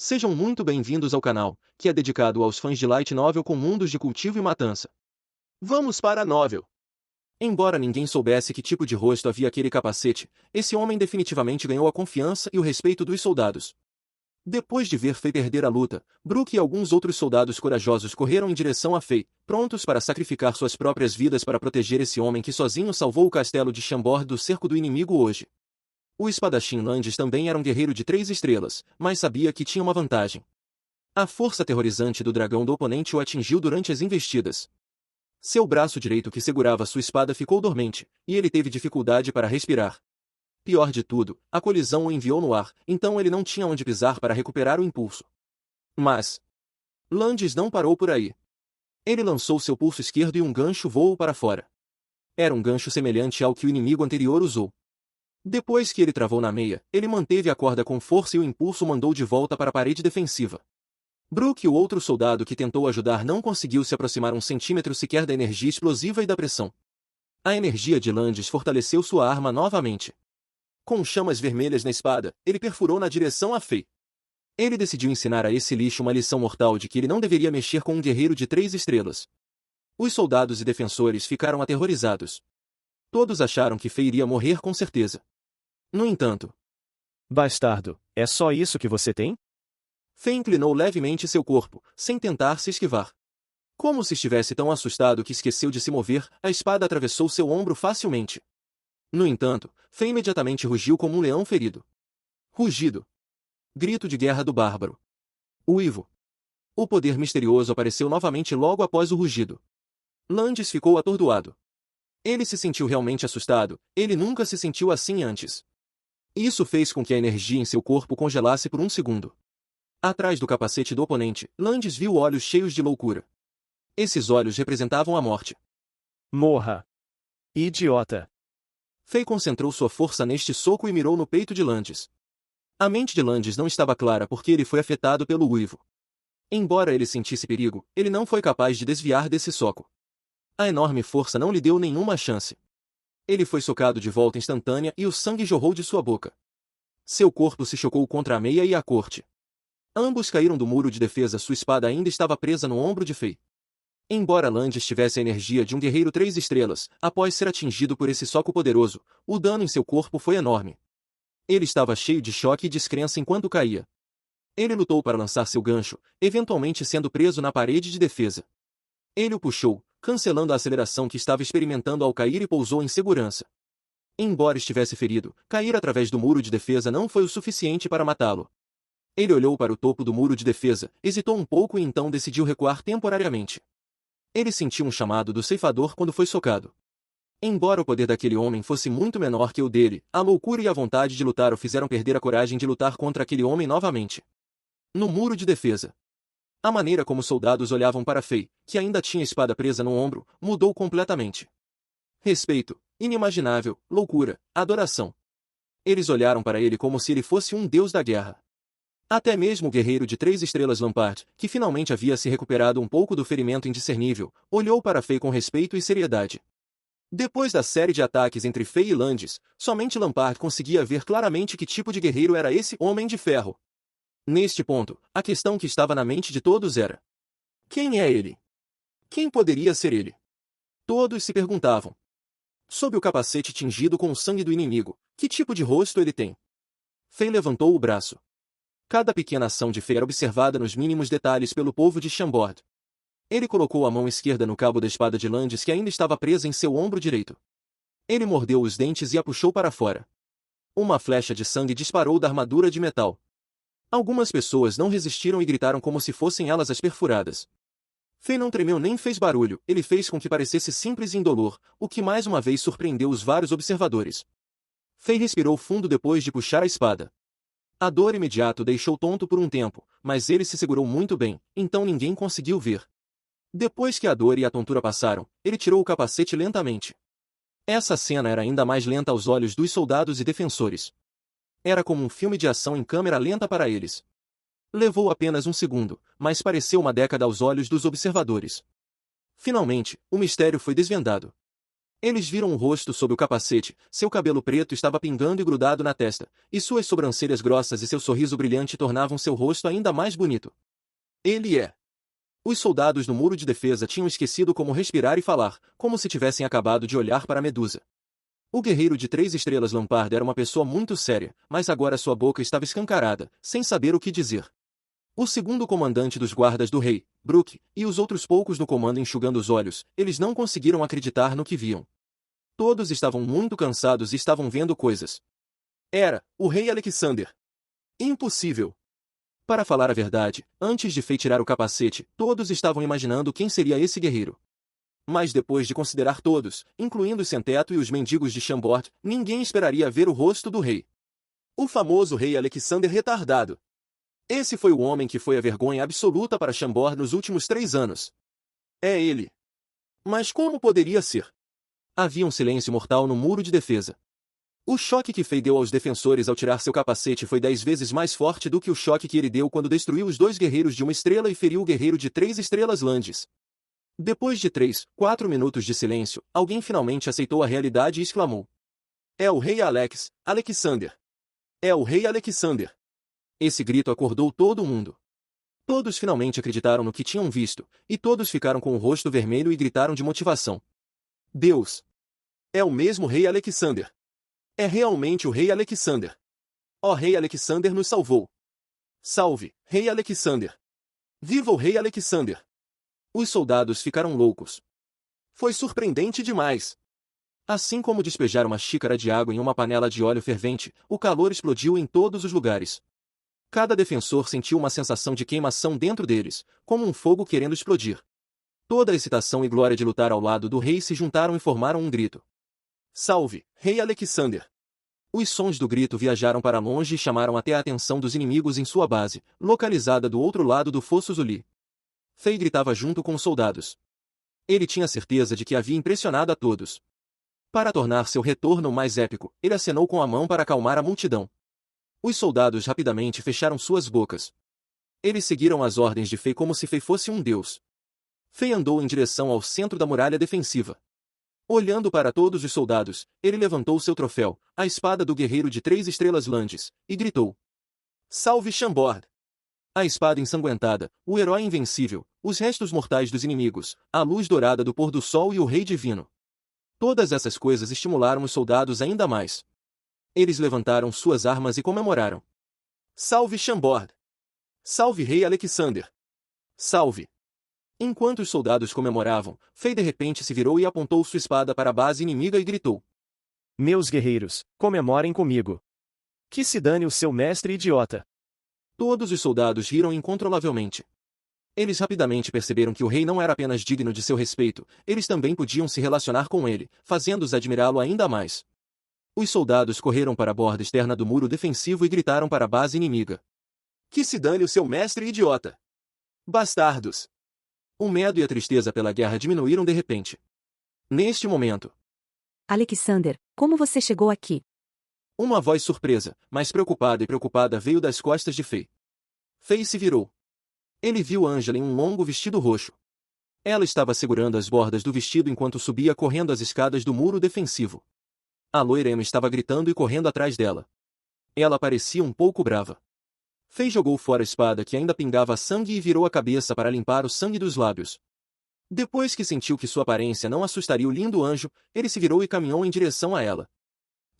Sejam muito bem-vindos ao canal, que é dedicado aos fãs de Light Novel com mundos de cultivo e matança. Vamos para a novel. Embora ninguém soubesse que tipo de rosto havia aquele capacete, esse homem definitivamente ganhou a confiança e o respeito dos soldados. Depois de ver Fei perder a luta, Brook e alguns outros soldados corajosos correram em direção a Fei, prontos para sacrificar suas próprias vidas para proteger esse homem que sozinho salvou o castelo de Chambord do cerco do inimigo hoje. O espadachim Landis também era um guerreiro de 3 estrelas, mas sabia que tinha uma vantagem. A força aterrorizante do dragão do oponente o atingiu durante as investidas. Seu braço direito que segurava sua espada ficou dormente, e ele teve dificuldade para respirar. Pior de tudo, a colisão o enviou no ar, então ele não tinha onde pisar para recuperar o impulso. Mas Landis não parou por aí. Ele lançou seu pulso esquerdo e um gancho voou para fora. Era um gancho semelhante ao que o inimigo anterior usou. Depois que ele travou na meia, ele manteve a corda com força e o impulso mandou de volta para a parede defensiva. Brook e o outro soldado que tentou ajudar não conseguiu se aproximar 1 centímetro sequer da energia explosiva e da pressão. A energia de Landis fortaleceu sua arma novamente. Com chamas vermelhas na espada, ele perfurou na direção a Fei. Ele decidiu ensinar a esse lixo uma lição mortal de que ele não deveria mexer com um guerreiro de 3 estrelas. Os soldados e defensores ficaram aterrorizados. Todos acharam que Fei iria morrer com certeza. No entanto, Bastardo, é só isso que você tem? Fei inclinou levemente seu corpo, sem tentar se esquivar. Como se estivesse tão assustado que esqueceu de se mover, a espada atravessou seu ombro facilmente. No entanto, Fei imediatamente rugiu como um leão ferido. Rugido. Grito de guerra do bárbaro. Uivo. O poder misterioso apareceu novamente logo após o rugido. Landis ficou atordoado. Ele se sentiu realmente assustado, ele nunca se sentiu assim antes. Isso fez com que a energia em seu corpo congelasse por 1 segundo. Atrás do capacete do oponente, Landis viu olhos cheios de loucura. Esses olhos representavam a morte. Morra! Idiota! Fei concentrou sua força neste soco e mirou no peito de Landis. A mente de Landis não estava clara porque ele foi afetado pelo uivo. Embora ele sentisse perigo, ele não foi capaz de desviar desse soco. A enorme força não lhe deu nenhuma chance. Ele foi socado de volta instantânea e o sangue jorrou de sua boca. Seu corpo se chocou contra a meia e a corte. Ambos caíram do muro de defesa, sua espada ainda estava presa no ombro de Fei. Embora Landis tivesse a energia de um guerreiro 3 estrelas, após ser atingido por esse soco poderoso, o dano em seu corpo foi enorme. Ele estava cheio de choque e descrença enquanto caía. Ele lutou para lançar seu gancho, eventualmente sendo preso na parede de defesa. Ele o puxou, cancelando a aceleração que estava experimentando ao cair e pousou em segurança. Embora estivesse ferido, cair através do muro de defesa não foi o suficiente para matá-lo. Ele olhou para o topo do muro de defesa, hesitou um pouco e então decidiu recuar temporariamente. Ele sentiu um chamado do ceifador quando foi socado. Embora o poder daquele homem fosse muito menor que o dele, a loucura e a vontade de lutar o fizeram perder a coragem de lutar contra aquele homem novamente. No muro de defesa. A maneira como os soldados olhavam para Fei, que ainda tinha a espada presa no ombro, mudou completamente. Respeito, inimaginável, loucura, adoração. Eles olharam para ele como se ele fosse um deus da guerra. Até mesmo o guerreiro de 3 estrelas Lampard, que finalmente havia se recuperado um pouco do ferimento indiscernível, olhou para Fei com respeito e seriedade. Depois da série de ataques entre Fei e Landis, somente Lampard conseguia ver claramente que tipo de guerreiro era esse Homem de Ferro. Neste ponto, a questão que estava na mente de todos era: quem é ele? Quem poderia ser ele? Todos se perguntavam. Sob o capacete tingido com o sangue do inimigo, que tipo de rosto ele tem? Fei levantou o braço. Cada pequena ação de Fei era observada nos mínimos detalhes pelo povo de Chambord. Ele colocou a mão esquerda no cabo da espada de Landis que ainda estava presa em seu ombro direito. Ele mordeu os dentes e a puxou para fora. Uma flecha de sangue disparou da armadura de metal. Algumas pessoas não resistiram e gritaram como se fossem elas as perfuradas. Fei não tremeu nem fez barulho, ele fez com que parecesse simples e indolor, o que mais uma vez surpreendeu os vários observadores. Fei respirou fundo depois de puxar a espada. A dor imediata o deixou tonto por um tempo, mas ele se segurou muito bem, então ninguém conseguiu ver. Depois que a dor e a tontura passaram, ele tirou o capacete lentamente. Essa cena era ainda mais lenta aos olhos dos soldados e defensores. Era como um filme de ação em câmera lenta para eles. Levou apenas 1 segundo, mas pareceu uma década aos olhos dos observadores. Finalmente, o mistério foi desvendado. Eles viram o rosto sob o capacete, seu cabelo preto estava pingando e grudado na testa, e suas sobrancelhas grossas e seu sorriso brilhante tornavam seu rosto ainda mais bonito. Ele é. Os soldados no muro de defesa tinham esquecido como respirar e falar, como se tivessem acabado de olhar para Medusa. O guerreiro de 3 estrelas Lampard era uma pessoa muito séria, mas agora sua boca estava escancarada, sem saber o que dizer. O segundo comandante dos guardas do rei, Brooke, e os outros poucos no comando enxugando os olhos, eles não conseguiram acreditar no que viam. Todos estavam muito cansados e estavam vendo coisas. Era o rei Alexander. Impossível. Para falar a verdade, antes de Faye tirar o capacete, todos estavam imaginando quem seria esse guerreiro. Mas depois de considerar todos, incluindo o sem-teto e os mendigos de Chambord, ninguém esperaria ver o rosto do rei. O famoso rei Alexander retardado. Esse foi o homem que foi a vergonha absoluta para Chambord nos últimos 3 anos. É ele. Mas como poderia ser? Havia um silêncio mortal no muro de defesa. O choque que Faye deu aos defensores ao tirar seu capacete foi 10 vezes mais forte do que o choque que ele deu quando destruiu os 2 guerreiros de 1 estrela e feriu o guerreiro de 3 estrelas Landes. Depois de 3, 4 minutos de silêncio, alguém finalmente aceitou a realidade e exclamou. É o rei Alexander. É o rei Alexander. Esse grito acordou todo mundo. Todos finalmente acreditaram no que tinham visto, e todos ficaram com o rosto vermelho e gritaram de motivação. Deus! É o mesmo rei Alexander! É realmente o rei Alexander! Ó rei Alexander nos salvou! Salve, rei Alexander! Viva o rei Alexander! Os soldados ficaram loucos. Foi surpreendente demais. Assim como despejar uma xícara de água em uma panela de óleo fervente, o calor explodiu em todos os lugares. Cada defensor sentiu uma sensação de queimação dentro deles, como um fogo querendo explodir. Toda a excitação e glória de lutar ao lado do rei se juntaram e formaram um grito. Salve, rei Alexander! Os sons do grito viajaram para longe e chamaram até a atenção dos inimigos em sua base, localizada do outro lado do Fosso Zuli. Faye gritava junto com os soldados. Ele tinha certeza de que havia impressionado a todos. Para tornar seu retorno mais épico, ele acenou com a mão para acalmar a multidão. Os soldados rapidamente fecharam suas bocas. Eles seguiram as ordens de Faye como se Faye fosse um deus. Faye andou em direção ao centro da muralha defensiva. Olhando para todos os soldados, ele levantou seu troféu, a espada do guerreiro de 3 estrelas Landes, e gritou. Salve Chambord! A espada ensanguentada, o herói invencível, os restos mortais dos inimigos, a luz dourada do pôr do sol e o rei divino. Todas essas coisas estimularam os soldados ainda mais. Eles levantaram suas armas e comemoraram. Salve Chambord! Salve rei Alexander! Salve! Enquanto os soldados comemoravam, Faye de repente se virou e apontou sua espada para a base inimiga e gritou. Meus guerreiros, comemorem comigo. Que se dane o seu mestre idiota. Todos os soldados riram incontrolavelmente. Eles rapidamente perceberam que o rei não era apenas digno de seu respeito, eles também podiam se relacionar com ele, fazendo-os admirá-lo ainda mais. Os soldados correram para a borda externa do muro defensivo e gritaram para a base inimiga. Que se dane o seu mestre idiota! Bastardos! O medo e a tristeza pela guerra diminuíram de repente. Neste momento. Alexander, como você chegou aqui? Uma voz surpresa, mas preocupada veio das costas de Faye. Faye se virou. Ele viu Angela em um longo vestido roxo. Ela estava segurando as bordas do vestido enquanto subia correndo as escadas do muro defensivo. A loira Emma estava gritando e correndo atrás dela. Ela parecia um pouco brava. Faye jogou fora a espada que ainda pingava sangue e virou a cabeça para limpar o sangue dos lábios. Depois que sentiu que sua aparência não assustaria o lindo anjo, ele se virou e caminhou em direção a ela.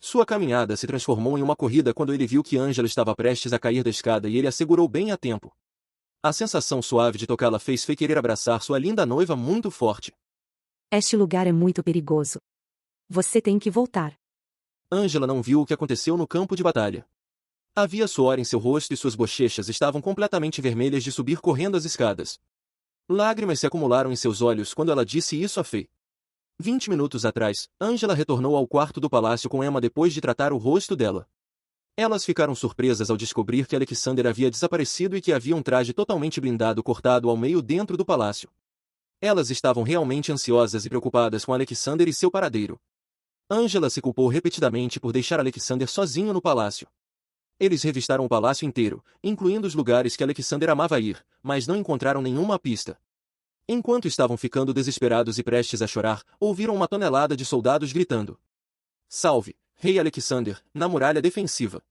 Sua caminhada se transformou em uma corrida quando ele viu que Angela estava prestes a cair da escada e ele a segurou bem a tempo. A sensação suave de tocá-la fez Faye querer abraçar sua linda noiva muito forte. Este lugar é muito perigoso. Você tem que voltar. Angela não viu o que aconteceu no campo de batalha. Havia suor em seu rosto e suas bochechas estavam completamente vermelhas de subir correndo as escadas. Lágrimas se acumularam em seus olhos quando ela disse isso a Faye. 20 minutos atrás, Angela retornou ao quarto do palácio com Emma depois de tratar o rosto dela. Elas ficaram surpresas ao descobrir que Alexander havia desaparecido e que havia um traje totalmente blindado cortado ao meio dentro do palácio. Elas estavam realmente ansiosas e preocupadas com Alexander e seu paradeiro. Angela se culpou repetidamente por deixar Alexander sozinho no palácio. Eles revistaram o palácio inteiro, incluindo os lugares que Alexander amava ir, mas não encontraram nenhuma pista. Enquanto estavam ficando desesperados e prestes a chorar, ouviram uma tonelada de soldados gritando: "Salve, Rei Alexander, na muralha defensiva!"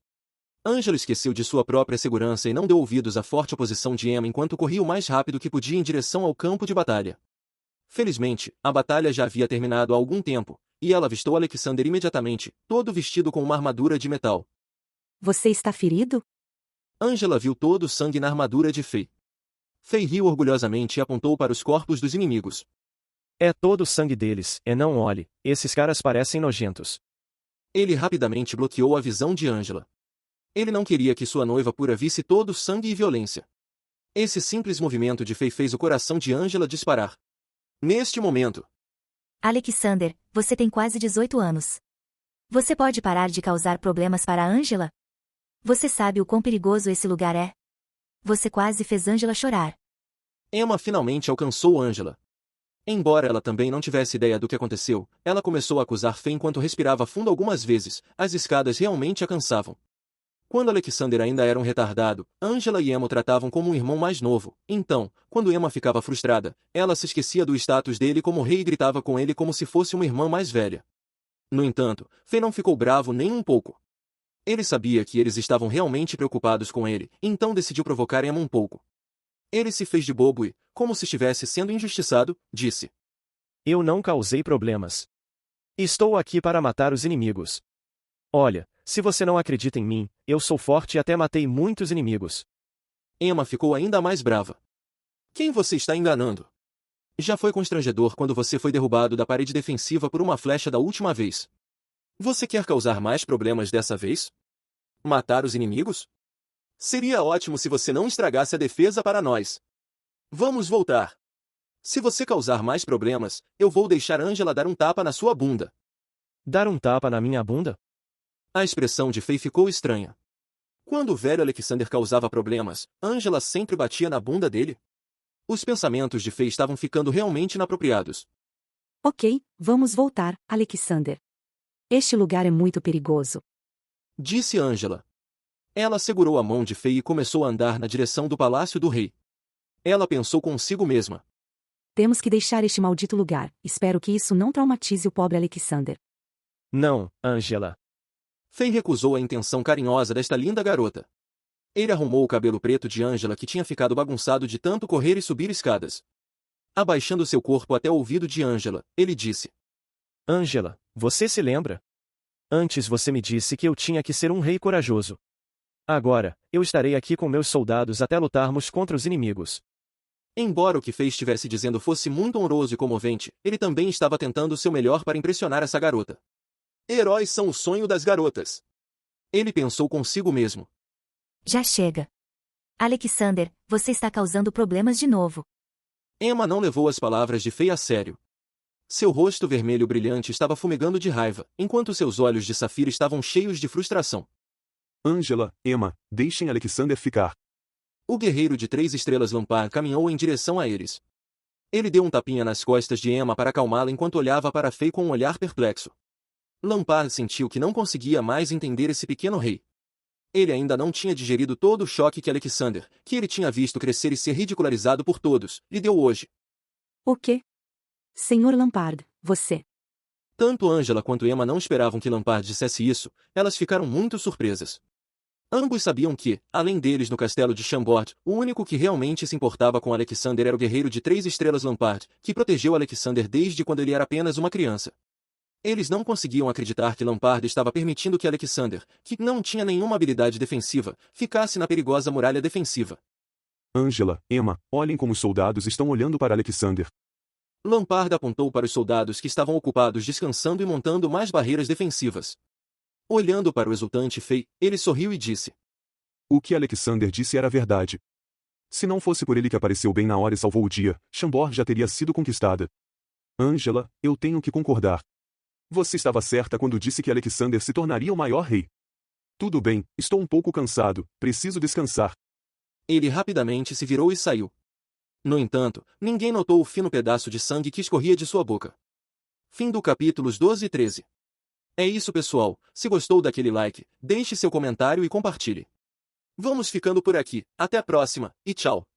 Ângela esqueceu de sua própria segurança e não deu ouvidos à forte oposição de Emma enquanto corria o mais rápido que podia em direção ao campo de batalha. Felizmente, a batalha já havia terminado há algum tempo, e ela avistou Alexander imediatamente, todo vestido com uma armadura de metal. Você está ferido? Ângela viu todo o sangue na armadura de Fei. Fei riu orgulhosamente e apontou para os corpos dos inimigos. É todo o sangue deles, e não olhe, esses caras parecem nojentos. Ele rapidamente bloqueou a visão de Ângela. Ele não queria que sua noiva pura visse todo o sangue e violência. Esse simples movimento de Fei fez o coração de Ângela disparar. Neste momento, Alexander, você tem quase 18 anos. Você pode parar de causar problemas para Ângela? Você sabe o quão perigoso esse lugar é? Você quase fez Ângela chorar. Emma finalmente alcançou Ângela. Embora ela também não tivesse ideia do que aconteceu, ela começou a acusar Fei enquanto respirava fundo algumas vezes. As escadas realmente a cansavam. Quando Alexander ainda era um retardado, Ângela e Emma o tratavam como um irmão mais novo. Então, quando Emma ficava frustrada, ela se esquecia do status dele como rei e gritava com ele como se fosse uma irmã mais velha. No entanto, Fei não ficou bravo nem um pouco. Ele sabia que eles estavam realmente preocupados com ele, então decidiu provocar Emma um pouco. Ele se fez de bobo e, como se estivesse sendo injustiçado, disse: Eu não causei problemas. Estou aqui para matar os inimigos. Olha, se você não acredita em mim, eu sou forte e até matei muitos inimigos. Emma ficou ainda mais brava. Quem você está enganando? Já foi constrangedor quando você foi derrubado da parede defensiva por uma flecha da última vez. Você quer causar mais problemas dessa vez? Matar os inimigos? Seria ótimo se você não estragasse a defesa para nós. Vamos voltar. Se você causar mais problemas, eu vou deixar Ângela dar um tapa na sua bunda. Dar um tapa na minha bunda? A expressão de Fei ficou estranha. Quando o velho Alexander causava problemas, Ângela sempre batia na bunda dele. Os pensamentos de Fei estavam ficando realmente inapropriados. Ok, vamos voltar, Alexander. Este lugar é muito perigoso. Disse Ângela. Ela segurou a mão de Fei e começou a andar na direção do palácio do rei. Ela pensou consigo mesma. Temos que deixar este maldito lugar. Espero que isso não traumatize o pobre Alexander. Não, Ângela. Fei recusou a intenção carinhosa desta linda garota. Ele arrumou o cabelo preto de Ângela que tinha ficado bagunçado de tanto correr e subir escadas. Abaixando seu corpo até o ouvido de Ângela, ele disse: Ângela, você se lembra? Antes você me disse que eu tinha que ser um rei corajoso. Agora, eu estarei aqui com meus soldados até lutarmos contra os inimigos. Embora o que Fei estivesse dizendo fosse muito honroso e comovente, ele também estava tentando o seu melhor para impressionar essa garota. Heróis são o sonho das garotas. Ele pensou consigo mesmo. Já chega. Alexander, você está causando problemas de novo. Emma não levou as palavras de Fei a sério. Seu rosto vermelho brilhante estava fumegando de raiva, enquanto seus olhos de safira estavam cheios de frustração. Ângela, Emma, deixem Alexander ficar. O guerreiro de 3 estrelas Lampard caminhou em direção a eles. Ele deu um tapinha nas costas de Emma para acalmá-la enquanto olhava para Fei com um olhar perplexo. Lampard sentiu que não conseguia mais entender esse pequeno rei. Ele ainda não tinha digerido todo o choque que Alexander, que ele tinha visto crescer e ser ridicularizado por todos, lhe deu hoje. O quê? Senhor Lampard, você. Tanto Ângela quanto Emma não esperavam que Lampard dissesse isso, elas ficaram muito surpresas. Ambos sabiam que, além deles no castelo de Chambord, o único que realmente se importava com Alexander era o guerreiro de 3 estrelas Lampard, que protegeu Alexander desde quando ele era apenas uma criança. Eles não conseguiam acreditar que Lampard estava permitindo que Alexander, que não tinha nenhuma habilidade defensiva, ficasse na perigosa muralha defensiva. Ângela, Emma, olhem como os soldados estão olhando para Alexander. Lampard apontou para os soldados que estavam ocupados descansando e montando mais barreiras defensivas. Olhando para o exultante Fei, ele sorriu e disse: O que Alexander disse era verdade. Se não fosse por ele que apareceu bem na hora e salvou o dia, Chambord já teria sido conquistada. Ângela, eu tenho que concordar. Você estava certa quando disse que Alexander se tornaria o maior rei. Tudo bem, estou um pouco cansado, preciso descansar. Ele rapidamente se virou e saiu. No entanto, ninguém notou o fino pedaço de sangue que escorria de sua boca. Fim do capítulos 12 e 13. É isso, pessoal. Se gostou daquele like, deixe seu comentário e compartilhe. Vamos ficando por aqui. Até a próxima, e tchau.